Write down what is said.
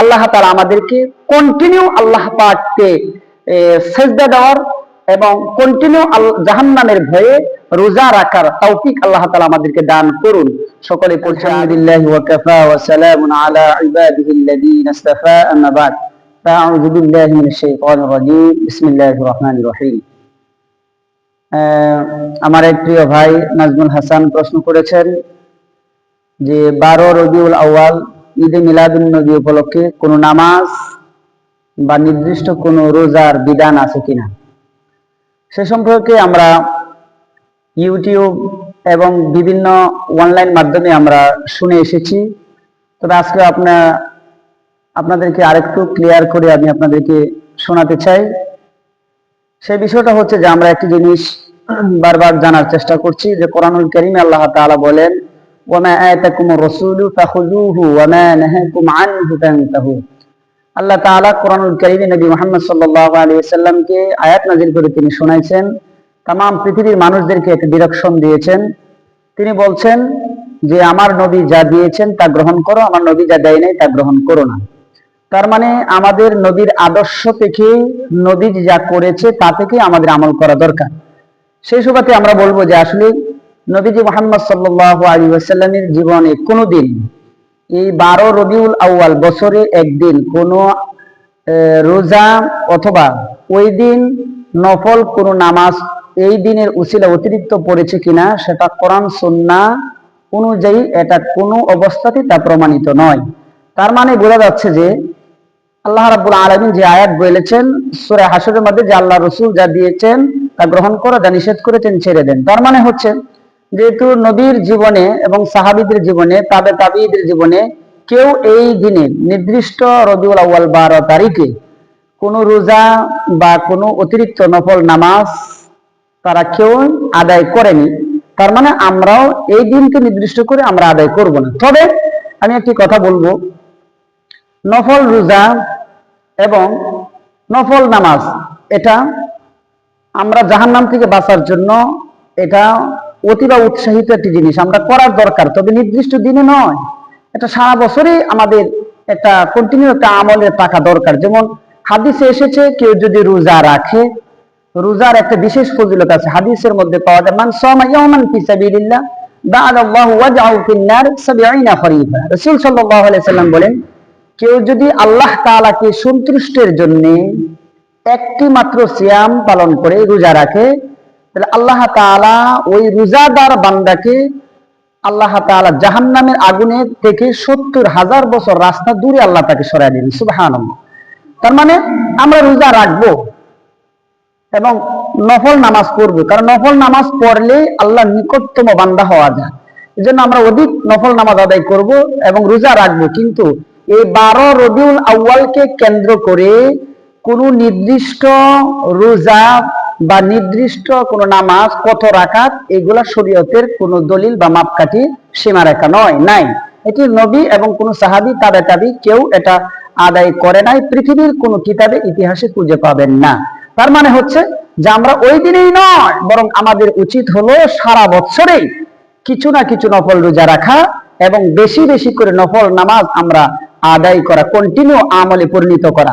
আল্লাহ তাআলা আমাদেরকে কন্টিনিউ আল্লাহ পাককে সেজদা দেওয়ার এবং কন্টিনিউ জাহান্নামের ভয়ে রোজা রাখার তৌফিক আল্লাহ তাআলা আমাদেরকে দান করুন। সকলে পড়ছি আলহামদুলিল্লাহি ওয়া কাফা ওয়া সালামুন আলা ইবাদিহিল্লাযীনা ইসতাফা, আম্মা বা'দ। আউযু বিল্লাহি মিনাশ শাইতানির রাজীম। বিসমিল্লাহির রহমানির রহিম। আমার এক প্রিয় ভাই নাজমুল হাসান প্রশ্ন করেছেন যে 12 রবিউল আউয়াল ঈদে মিলাদুন নবী উপলক্ষে কোনো নামাজ বা নির্দিষ্ট কোনো রোজার বিধান আছে কিনা। সে সম্পর্কে আমরা ইউটিউব এবং বিভিন্ন অনলাইন মাধ্যমে আমরা শুনে এসেছি, তবে আজকে আপনাদেরকে আরেকটু ক্লিয়ার করে আমি আপনাদেরকে শোনাতে চাই। সেই বিষয়টা হচ্ছে যে আমরা একটি জিনিস বারবার জানার চেষ্টা করছি যে কোরআনুল কারীমে আল্লাহ তাআলা বলেন, ওয়ামা আতাকুমুর রাসূলু ফাখুযুহু ওয়ামা নাহাকুম আনহু ফান্তাহু। আল্লাহ তাআলা কোরআনুল কারীমে নবী মুহাম্মদ সাল্লাল্লাহু আলাইহি ওয়াসাল্লামকে আয়াত নাযিল করে তিনি শোনাইছেন, तमाम পৃথিবীর মানুষদেরকে একটা ডিরেকশন দিয়েছেন। তিনি বলছেন যে আমার নবী যা দিয়েছেন তা গ্রহণ করো, আমার নবী যা দেয় নাই তা গ্রহণ করো না। তার মানে আমাদের নবীর আদর্শ থেকে, নবী যা করেছে তা থেকে আমাদের আমল করা দরকার। সেই সুবাদে আমরা বলবো যে আসলে নবীজি মুহাম্মদ সাল্লাল্লাহু আলাইহি ওয়াসাল্লামের জীবনে কোনোদিন এই 12 রবিউল আউয়াল বছরে একদিন কোনো রোজা অথবা ওই দিন নফল কোনো নামাজ এই দিনের উসিলা অতিরিক্ত পড়েছে কিনা সেটা কোরআন সুন্নাহ অনুযায়ী এটা কোনো অবস্থাতেই তা প্রমাণিত নয়। তার মানে বোঝা যাচ্ছে যে আল্লাহ রাব্বুল আলামিন যে আয়াত বলেছেন সূরা হাশরের মধ্যে যে আল্লাহ রাসূল যা দিয়েছেন তা গ্রহণ করো, যা নিষেধ করেছেন ছেড়ে দেন। তার মানে হচ্ছে যেহেতু নবীর জীবনে এবং সাহাবীদের জীবনে, তাবিঈদের জীবনে কেউ এই দিনে নির্দিষ্ট রবিউল আউয়াল 12 তারিখে কোনো রোজা বা কোনো অতিরিক্ত নফল নামাজ তারা কেউ আদায় করেনি। তার মানে আমরাও এই দিনকে নির্দিষ্ট করে আমরা আদায় করব না। তবে আমি একটি কথা বলবো, নফল রোজা এবং নফল নামাজ এটা আমরা জাহান্নাম থেকে বাঁচার জন্য এটা অতিবা উৎসাহিত একটি জিনিস, আমরা করার দরকার, তবে নির্দিষ্ট দিনে নয়। এটা সারা বছরই আমাদের একটা কন্টিনিউ একটা আমলের টাকা দরকার। যেমন হাদিসে এসেছে কেউ যদি রোজা রাখে, রোজার একটা বিশেষ ফজিলত আছে, হাদিসের মধ্যে পাওয়া যায়, মান সামা ইয়াওমান ফি সাবিলিল্লাহ বা'দাল্লাহু ওয়াজআউ ফিন নার 70 খরিফা। রাসূল সাল্লাল্লাহু আলাইহি সাল্লাম বলেন, কেউ যদি আল্লাহ তাআলাকে সন্তুষ্টের জন্য একটি মাত্র সিয়াম পালন করে রোজা রাখে, তাহলে আল্লাহ তাআলা ওই রোজাদার বান্দাকে আল্লাহ তাআলা জাহান্নামের আগুনের থেকে 70,000 বছর রাস্তা দূরে আল্লাহ তাকে সরায় দিবেন। সুবহানাল্লাহ। তার মানে আমরা রোজা রাখবো এবং নফল নামাজ পড়বো, কারণ নফল নামাজ পড়লে আল্লাহর নিকটতম বান্দা হওয়া যায়। এজন্য আমরা অধিক নফল নামাজ আদায় করব এবং রোজা রাখবো। কিন্তু এই 12 রবিউল আউয়ালকে কেন্দ্র করে কোনো নির্দিষ্ট রোজা বা নির্দিষ্ট কোনো নামাজ কত রাকাত এগুলা শরীয়তের কোনো দলিল বা মাপকাঠি সীমারেখা নাই। এটি নবী এবং কোনো সাহাবী তাবী কেউ এটা আদায় করে নাই, পৃথিবীর কোনো কিতাবে ইতিহাসে খুঁজে পাবেন না। তার মানে হচ্ছে যে আমরা ওই দিনেই নয়, বরং আমাদের উচিত হলো সারা বছরেই কিছু না কিছু নফল রোজা রাখা এবং বেশি বেশি করে নফল নামাজ আমরা আদায় করা, কন্টিনিউ আমলে পরিণত করা।